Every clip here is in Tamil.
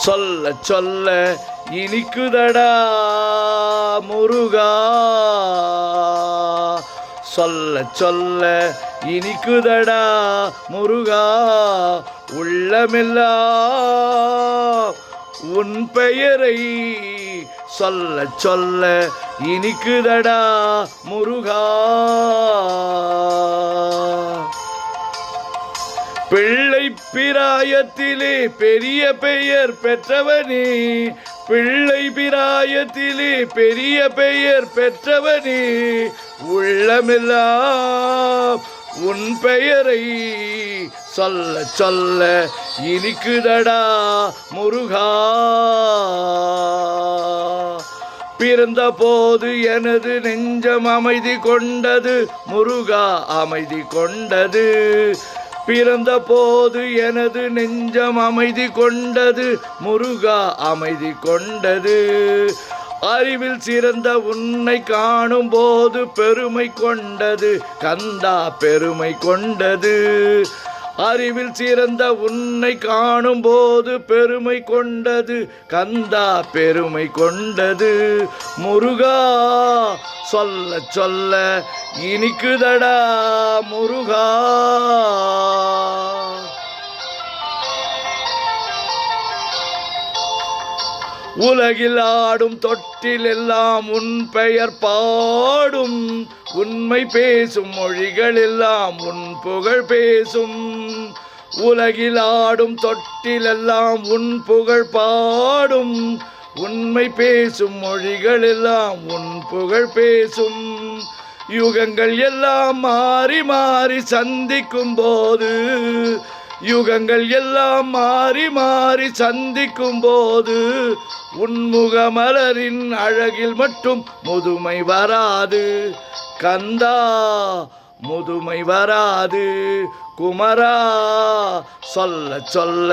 சொல்ல சொல்ல இனிக்குதடா முருகா, சொல்ல சொல்ல இனிக்குதடா முருகா, உள்ளமெல்லாம் உன் பெயரை சொல்ல சொல்ல இனிக்குதடா முருகா. பிள்ளை பிராயத்திலே பெரிய பெயர் பெற்றவனே, பிள்ளை பிராயத்திலே பெரிய பெயர் பெற்றவனே, உள்ளமெல்லாம் உன் பெயரை சொல்ல சொல்ல இனிக்குதடா முருகா. பிறந்த போது எனது நெஞ்சம் அமைதி கொண்டது முருகா, அமைதி கொண்டது. பிறந்த போது எனது நெஞ்சம் அமைதி கொண்டது முருகா, அமைதி கொண்டது. அறிவில் சிறந்த உன்னை காணும் போது பெருமை கொண்டது கந்தா, பெருமை கொண்டது. அறிவில் சிறந்த உன்னை காணும் போது பெருமை கொண்டது கந்தா, பெருமை கொண்டது. முருகா சொல்ல சொல்ல இனிக்குதடா முருகா. உலகில் ஆடும் தொட்டில் எல்லாம் உன் பெயர் பாடும், உண்மை பேசும் மொழிகள் எல்லாம் உன் புகழ் பேசும். உலகில் ஆடும் தொட்டில் எல்லாம் உன் புகழ் பாடும், உண்மை பேசும் மொழிகள் எல்லாம் உன் புகழ் பேசும். யுகங்கள் எல்லாம் மாறி மாறி சந்திக்கும் போது, யுகங்கள் எல்லாம் மாறி மாறி சந்திக்கும் போது, உன்முகமலரின் அழகில் மட்டும் முதுமை வராது கந்தா, முதுமை வராது குமரா. சொல்ல சொல்ல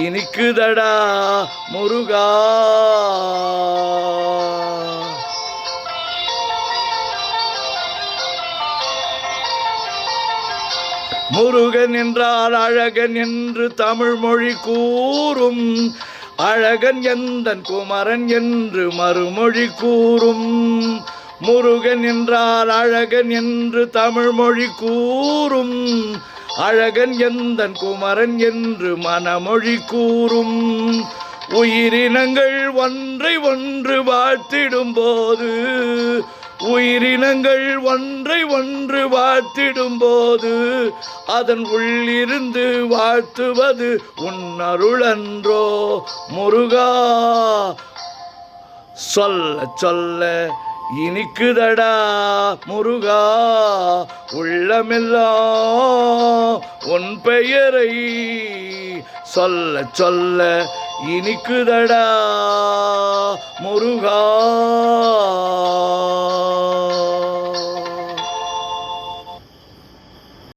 இனிக்குதடா முருகா. முருகன் என்றால் அழகன் என்று தமிழ் மொழி கூறும், அழகன் எந்தன் குமரன் என்று மறுமொழி கூறும். முருகன் என்றால் அழகன் என்று தமிழ் மொழி கூறும், அழகன் எந்தன் குமரன் என்று மனமொழி கூறும். உயிரினங்கள் ஒன்றை ஒன்று வாழ்த்திடும் போது, உயிரினங்கள் ஒன்றை ஒன்று வாழ்த்திடும் போது, அதன் உள்ளிருந்து வாழ்த்துவது உன் அருளன்றோ முருகா. சொல்ல சொல்ல இனிக்குதடா முருகா, உள்ளமெல்லாம் உன் பெயரை சொல்ல சொல்ல இனிக்குதடா முருகா.